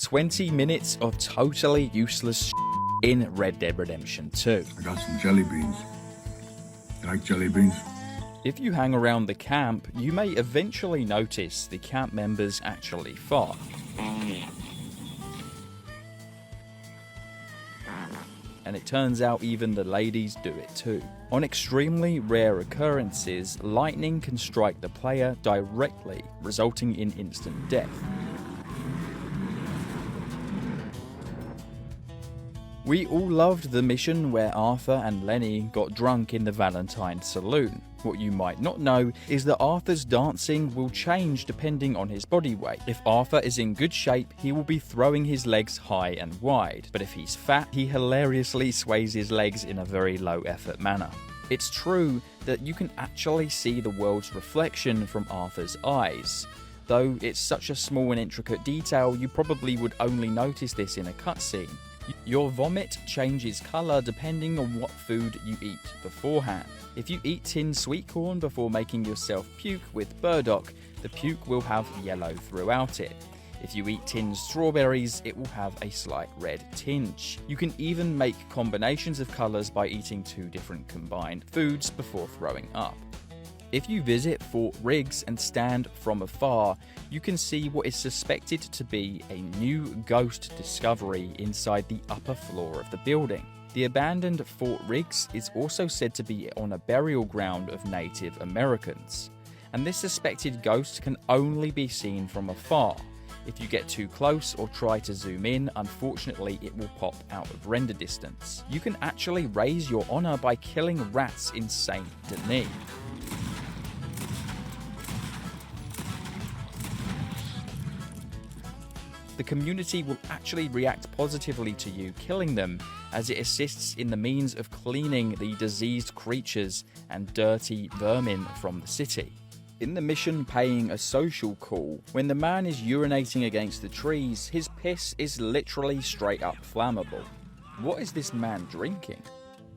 20 minutes of totally useless in Red Dead Redemption 2. I got some jelly beans. You like jelly beans? If you hang around the camp, you may eventually notice the camp members actually fart. And it turns out even the ladies do it too. On extremely rare occurrences, lightning can strike the player directly, resulting in instant death. We all loved the mission where Arthur and Lenny got drunk in the Valentine Saloon. What you might not know is that Arthur's dancing will change depending on his body weight. If Arthur is in good shape, he will be throwing his legs high and wide, but if he's fat, he hilariously sways his legs in a very low effort manner. It's true that you can actually see the world's reflection from Arthur's eyes. Though it's such a small and intricate detail, you probably would only notice this in a cutscene. Your vomit changes colour depending on what food you eat beforehand. If you eat tinned sweet corn before making yourself puke with burdock, the puke will have yellow throughout it. If you eat tinned strawberries, it will have a slight red tinge. You can even make combinations of colours by eating two different combined foods before throwing up. If you visit Fort Riggs and stand from afar, you can see what is suspected to be a new ghost discovery inside the upper floor of the building. The abandoned Fort Riggs is also said to be on a burial ground of Native Americans, and this suspected ghost can only be seen from afar. If you get too close or try to zoom in, unfortunately it will pop out of render distance. You can actually raise your honor by killing rats in Saint Denis. The community will actually react positively to you killing them, as it assists in the means of cleaning the diseased creatures and dirty vermin from the city. In the mission Paying a Social Call, when the man is urinating against the trees, his piss is literally straight up flammable. What is this man drinking?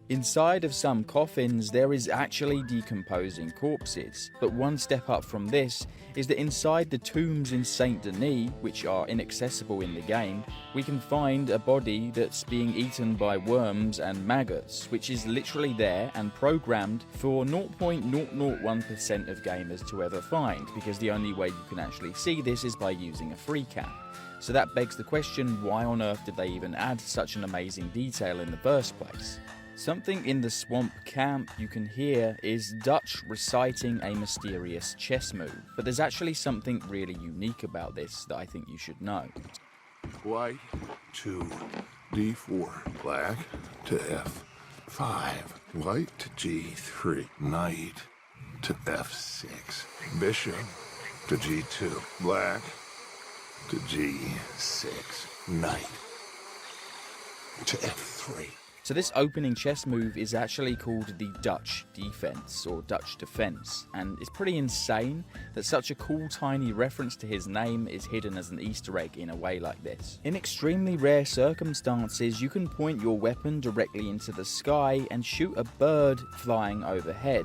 Inside of some coffins, there is actually decomposing corpses, but one step up from this is that inside the tombs in Saint Denis, which are inaccessible in the game, we can find a body that's being eaten by worms and maggots, which is literally there and programmed for 0.001% of gamers to ever find, because the only way you can actually see this is by using a free cam. So that begs the question, why on earth did they even add such an amazing detail in the first place? Something in the swamp camp you can hear is Dutch reciting a mysterious chess move, but there's actually something really unique about this that I think you should know. White to d4, black to f5, white to g3, knight to f6, bishop to g2, black to g6, knight to f3. So this opening chess move is actually called the Dutch defense, or Dutch defense, and it's pretty insane that such a cool tiny reference to his name is hidden as an Easter egg in a way like this. In extremely rare circumstances, you can point your weapon directly into the sky and shoot a bird flying overhead.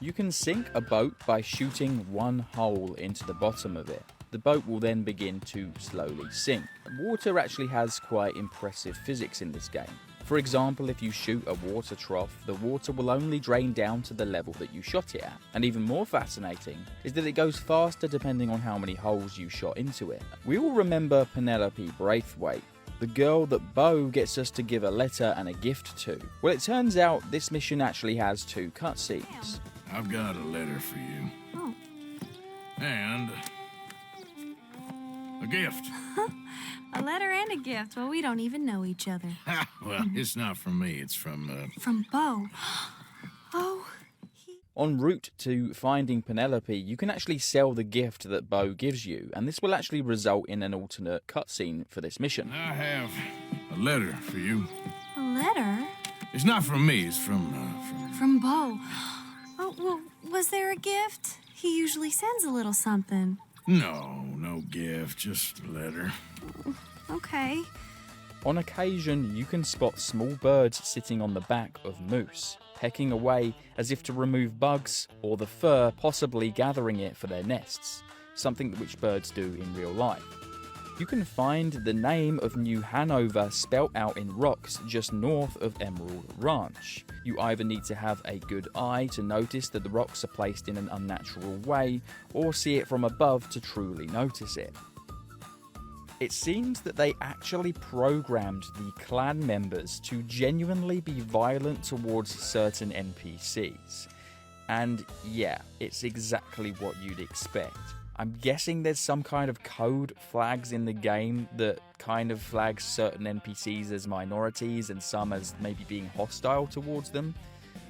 You can sink a boat by shooting one hole into the bottom of it. The boat will then begin to slowly sink. Water actually has quite impressive physics in this game. For example, if you shoot a water trough, the water will only drain down to the level that you shot it at. And even more fascinating is that it goes faster depending on how many holes you shot into it. We all remember Penelope Braithwaite, the girl that Bo gets us to give a letter and a gift to. Well, it turns out this mission actually has two cutscenes. I've got a letter for you. Oh. And a gift. A letter and a gift. Well, we don't even know each other. Well, it's not from me. It's from, From Bo. Oh, En route to finding Penelope, you can actually sell the gift that Bo gives you, and this will actually result in an alternate cutscene for this mission. I have a letter for you. a letter? It's not from me. It's from From Bo. Oh, well, was there a gift? He usually sends a little something. No gift. Just a letter. Okay. On occasion, you can spot small birds sitting on the back of moose, pecking away as if to remove bugs or the fur, possibly gathering it for their nests, something which birds do in real life. You can find the name of New Hanover spelt out in rocks just north of Emerald Ranch. You either need to have a good eye to notice that the rocks are placed in an unnatural way, or see it from above to truly notice it. It seems that they actually programmed the clan members to genuinely be violent towards certain NPCs. And yeah, it's exactly what you'd expect. I'm guessing there's some kind of code flags in the game that kind of flags certain NPCs as minorities and some as maybe being hostile towards them.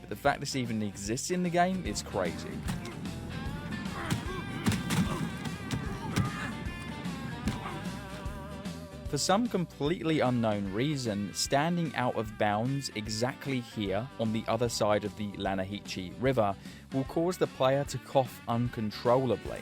But the fact this even exists in the game is crazy. For some completely unknown reason, standing out of bounds exactly here on the other side of the Lanahichi River will cause the player to cough uncontrollably.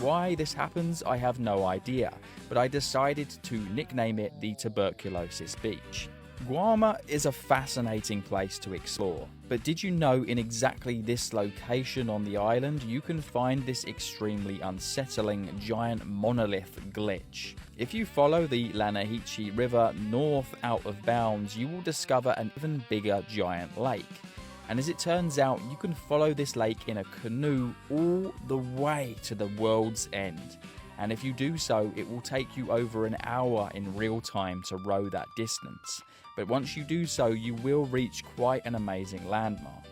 Why this happens, I have no idea, but I decided to nickname it the Tuberculosis Beach. Guama is a fascinating place to explore, but did you know in exactly this location on the island you can find this extremely unsettling giant monolith glitch? If you follow the Lanahichi River north out of bounds, you will discover an even bigger giant lake. And as it turns out, you can follow this lake in a canoe all the way to the world's end. And if you do so, it will take you over an hour in real time to row that distance. But once you do so, you will reach quite an amazing landmark.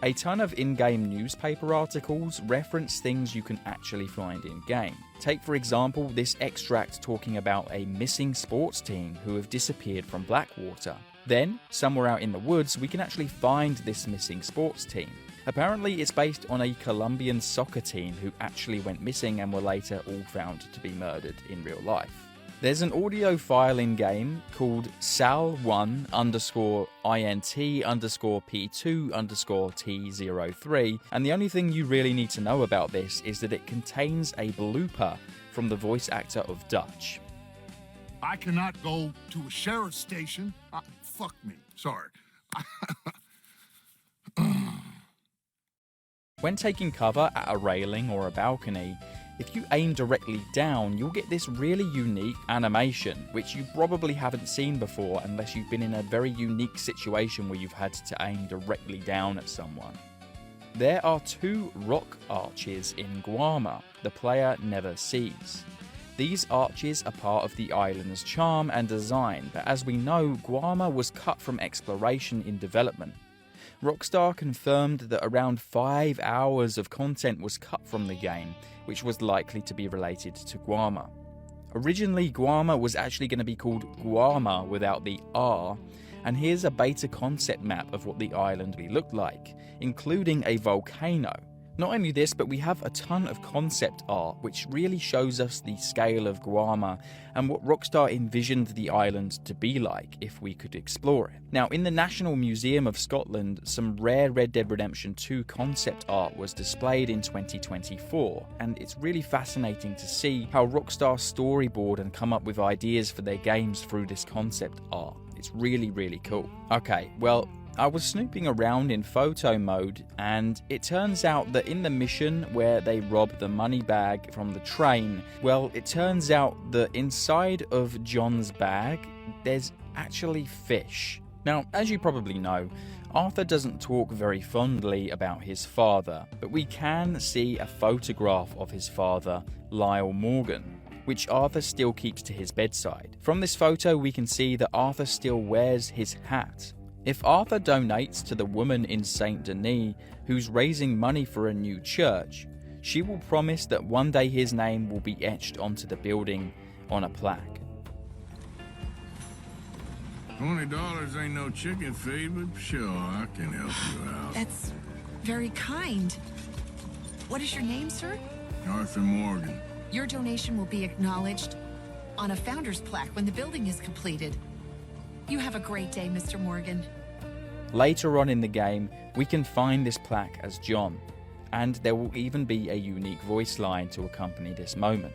A ton of in-game newspaper articles reference things you can actually find in-game. Take for example this extract talking about a missing sports team who have disappeared from Blackwater. Then, somewhere out in the woods, we can actually find this missing sports team. Apparently, it's based on a Colombian soccer team who actually went missing and were later all found to be murdered in real life. There's an audio file in-game called sal1_int_p2_t03, and the only thing you really need to know about this is that it contains a blooper from the voice actor of Dutch. I cannot go to a sheriff's station. Fuck me. Sorry. When taking cover at a railing or a balcony, if you aim directly down, you'll get this really unique animation, which you probably haven't seen before unless you've been in a very unique situation where you've had to aim directly down at someone. There are 2 rock arches in Guama the player never sees. These arches are part of the island's charm and design, but as we know, Guama was cut from exploration in development. Rockstar confirmed that around 5 hours of content was cut from the game, which was likely to be related to Guama. Originally, Guama was actually going to be called Guama without the R, and here's a beta concept map of what the island would look like, including a volcano. Not only this, but we have a ton of concept art which really shows us the scale of Guama and what Rockstar envisioned the island to be like if we could explore it. Now, in the National Museum of Scotland, some rare Red Dead Redemption 2 concept art was displayed in 2024, and it's really fascinating to see how Rockstar storyboard and come up with ideas for their games through this concept art. It's really, really cool. Okay, well, I was snooping around in photo mode, and it turns out that in the mission where they rob the money bag from the train, well, it turns out that inside of John's bag, there's actually fish. Now, as you probably know, Arthur doesn't talk very fondly about his father, but we can see a photograph of his father, Lyle Morgan, which Arthur still keeps to his bedside. From this photo, we can see that Arthur still wears his hat. If Arthur donates to the woman in Saint Denis who's raising money for a new church, she will promise that one day his name will be etched onto the building on a plaque. $20 ain't no chicken feed, but sure, I can help you out. That's very kind. What is your name, sir? Arthur Morgan. Your donation will be acknowledged on a founder's plaque when the building is completed. You have a great day, Mr. Morgan. Later on in the game, we can find this plaque as John. and there will even be a unique voice line to accompany this moment.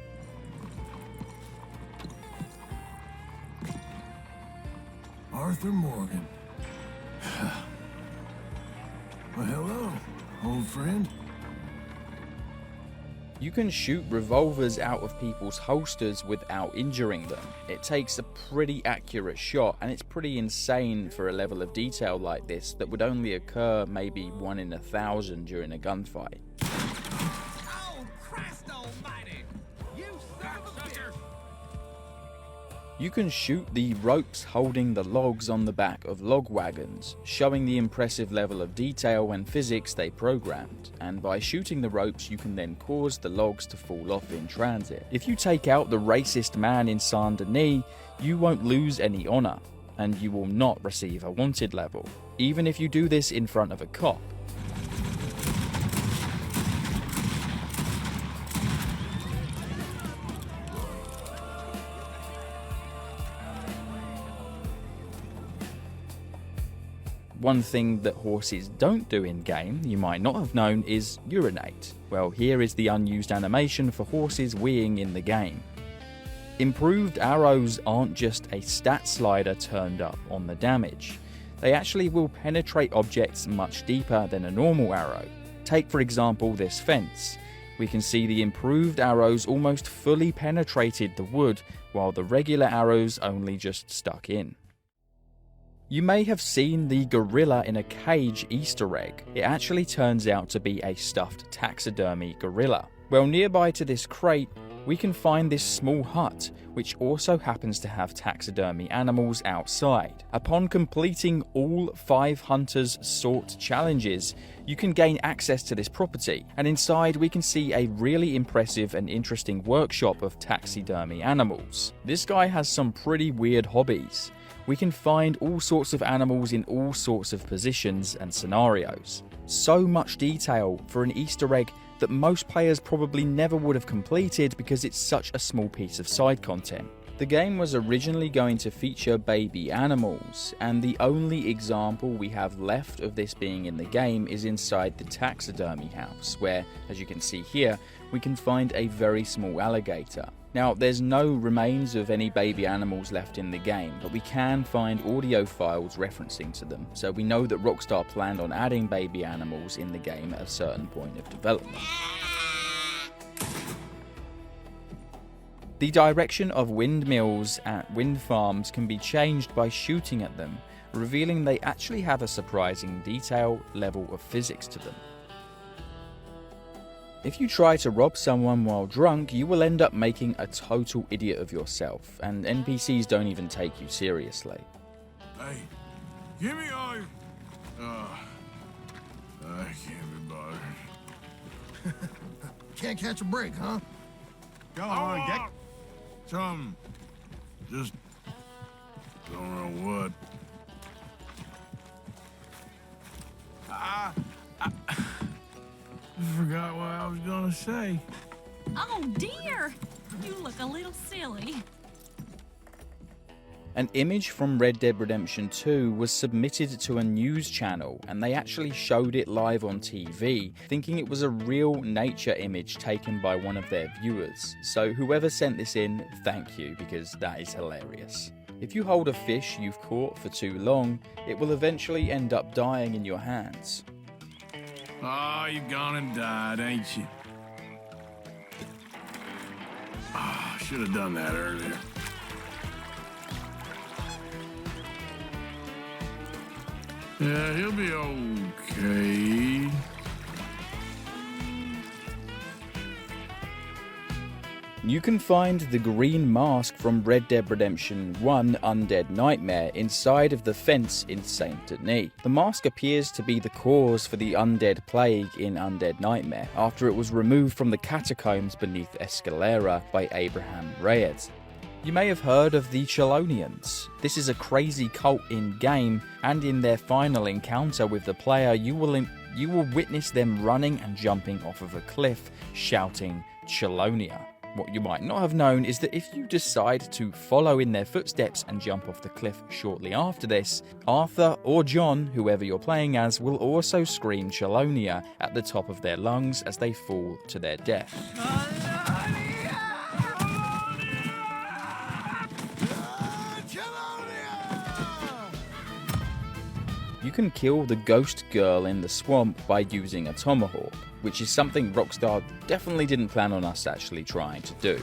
Arthur Morgan. Well, hello, old friend. You can shoot revolvers out of people's holsters without injuring them. It takes a pretty accurate shot, and it's pretty insane for a level of detail like this that would only occur maybe 1 in 1,000 during a gunfight. Oh, Christ almighty! You son of a bitch! You can shoot the ropes holding the logs on the back of log wagons, showing the impressive level of detail and physics they programmed, and by shooting the ropes you can then cause the logs to fall off in transit. If you take out the racist man in Saint Denis, you won't lose any honour, and you will not receive a wanted level, even if you do this in front of a cop. One thing that horses don't do in-game, you might not have known, is urinate. Well, here is the unused animation for horses weeing in the game. Improved arrows aren't just a stat slider turned up on the damage. They actually will penetrate objects much deeper than a normal arrow. Take for example this fence. We can see the improved arrows almost fully penetrated the wood, while the regular arrows only just stuck in. You may have seen the gorilla in a cage Easter egg. It actually turns out to be a stuffed taxidermy gorilla. Well, nearby to this crate, we can find this small hut, which also happens to have taxidermy animals outside. Upon completing all 5 Hunters Sort challenges, you can gain access to this property, and inside we can see a really impressive and interesting workshop of taxidermy animals. This guy has some pretty weird hobbies. We can find all sorts of animals in all sorts of positions and scenarios. So much detail for an Easter egg that most players probably never would have completed because it's such a small piece of side content. The game was originally going to feature baby animals, and the only example we have left of this being in the game is inside the taxidermy house, where, as you can see here, we can find a very small alligator. Now, there's no remains of any baby animals left in the game, but we can find audio files referencing to them, so we know that Rockstar planned on adding baby animals in the game at a certain point of development. The direction of windmills at wind farms can be changed by shooting at them, revealing they actually have a surprising detail level of physics to them. If you try to rob someone while drunk, you will end up making a total idiot of yourself, and NPCs don't even take you seriously. Hey, give me all your... I can't be bothered. Can't catch a break, huh? Go on, get... Some... Just... Don't know what. I forgot what I was gonna say. Oh dear! You look a little silly. An image from Red Dead Redemption 2 was submitted to a news channel, and they actually showed it live on TV, thinking it was a real nature image taken by one of their viewers. So whoever sent this in, thank you, because that is hilarious. If you hold a fish you've caught for too long, it will eventually end up dying in your hands. Oh, you've gone and died, ain't you? Ah, should have done that earlier. Yeah, he'll be okay. You can find the green mask from Red Dead Redemption 1 Undead Nightmare inside of the fence in Saint Denis. The mask appears to be the cause for the undead plague in Undead Nightmare, after it was removed from the catacombs beneath Escalera by Abraham Reyes. You may have heard of the Chelonians. This is a crazy cult in-game, and in their final encounter with the player, you will witness them running and jumping off of a cliff, shouting Chelonia. What you might not have known is that if you decide to follow in their footsteps and jump off the cliff shortly after this, Arthur or John, whoever you're playing as, will also scream Chelonia at the top of their lungs as they fall to their death. You can kill the ghost girl in the swamp by using a tomahawk, which is something Rockstar definitely didn't plan on us actually trying to do.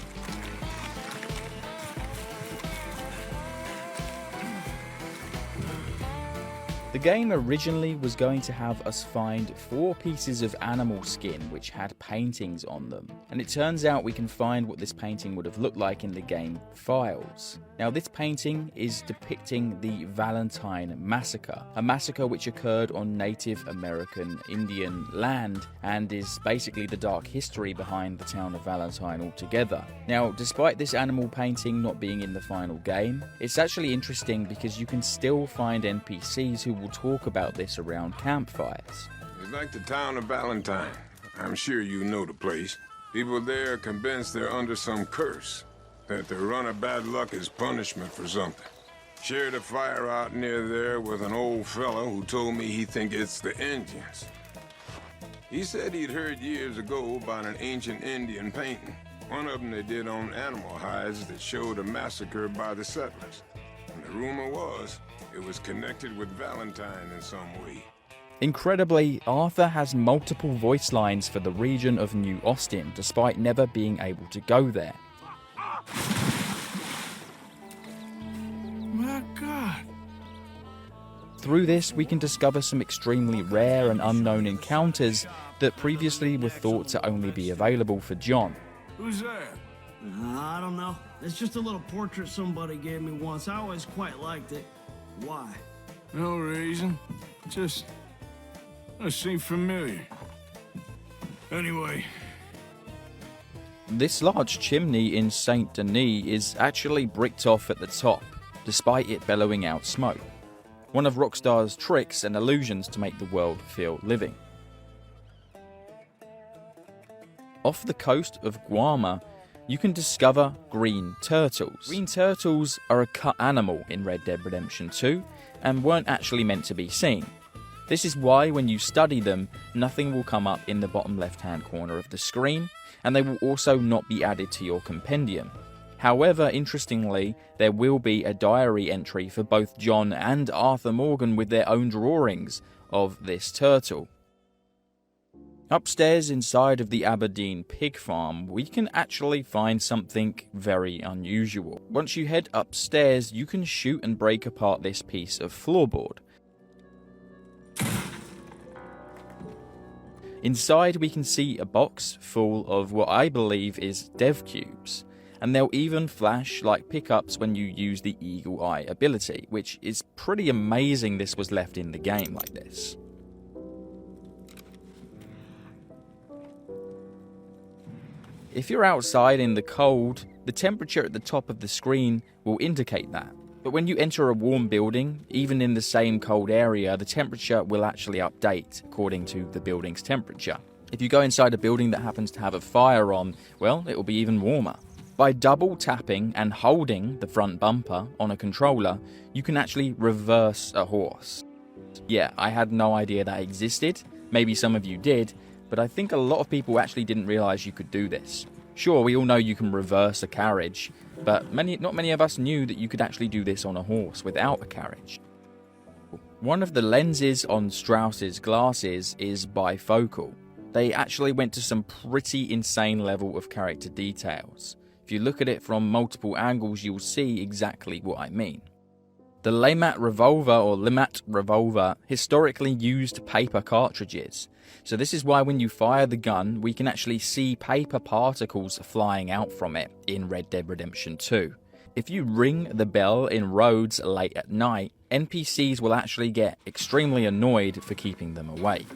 The game originally was going to have us find 4 pieces of animal skin which had paintings on them, and it turns out we can find what this painting would have looked like in the game files. Now this painting is depicting the Valentine Massacre, a massacre which occurred on Native American Indian land and is basically the dark history behind the town of Valentine altogether. Now despite this animal painting not being in the final game, it's actually interesting because you can still find NPCs who will talk about this around campfires. It's like the town of Valentine. I'm sure you know the place. People there are convinced they're under some curse, that their run of bad luck is punishment for something. Shared a fire out near there with an old fellow who told me he thinks it's the Indians. He said he'd heard years ago about an ancient Indian painting. One of them they did on animal hides that showed a massacre by the settlers. And the rumor was it was connected with Valentine in some way. Incredibly, Arthur has multiple voice lines for the region of New Austin, despite never being able to go there. My God. Through this, we can discover some extremely rare and unknown encounters that previously were thought to only be available for John. Who's that? I don't know. It's just a little portrait somebody gave me once. I always quite liked it. Why? No reason. Just... it seemed familiar. Anyway... This large chimney in Saint Denis is actually bricked off at the top, despite it bellowing out smoke. One of Rockstar's tricks and illusions to make the world feel living. Off the coast of Guama, you can discover green turtles. Green turtles are a cut animal in Red Dead Redemption 2 and weren't actually meant to be seen. This is why when you study them, nothing will come up in the bottom left-hand corner of the screen, and they will also not be added to your compendium. However, interestingly, there will be a diary entry for both John and Arthur Morgan with their own drawings of this turtle. Upstairs inside of the Aberdeen pig farm, we can actually find something very unusual. Once you head upstairs, you can shoot and break apart this piece of floorboard. Inside we can see a box full of what I believe is dev cubes, and they'll even flash like pickups when you use the eagle eye ability, which is pretty amazing this was left in the game like this. If you're outside in the cold, the temperature at the top of the screen will indicate that. But when you enter a warm building, even in the same cold area, the temperature will actually update according to the building's temperature. If you go inside a building that happens to have a fire on, well, it will be even warmer. By double tapping and holding the front bumper on a controller, you can actually reverse a horse. Yeah, I had no idea that existed. Maybe some of you did, but I think a lot of people actually didn't realize you could do this. Sure, we all know you can reverse a carriage, but not many of us knew that you could actually do this on a horse without a carriage. One of the lenses on Strauss's glasses is bifocal. They actually went to some pretty insane level of character details. If you look at it from multiple angles, you'll see exactly what I mean. The Lemat revolver historically used paper cartridges. So this is why when you fire the gun, we can actually see paper particles flying out from it in Red Dead Redemption 2. If you ring the bell in roads late at night, NPCs will actually get extremely annoyed for keeping them awake.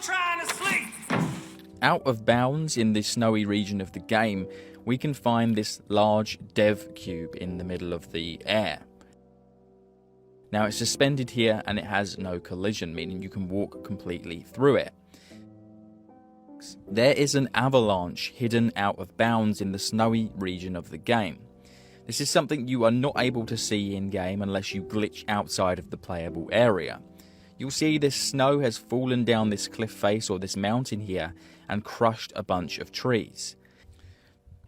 Trying to sleep. Out of bounds in the snowy region of the game, we can find this large dev cube in the middle of the air. Now it's suspended here and it has no collision, meaning you can walk completely through it. There is an avalanche hidden out of bounds in the snowy region of the game. This is something you are not able to see in-game unless you glitch outside of the playable area. You'll see this snow has fallen down this cliff face or this mountain here and crushed a bunch of trees.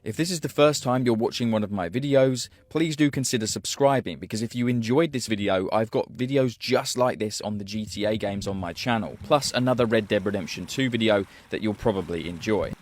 If this is the first time you're watching one of my videos, please do consider subscribing, because if you enjoyed this video, I've got videos just like this on the GTA games on my channel, plus another Red Dead Redemption 2 video that you'll probably enjoy.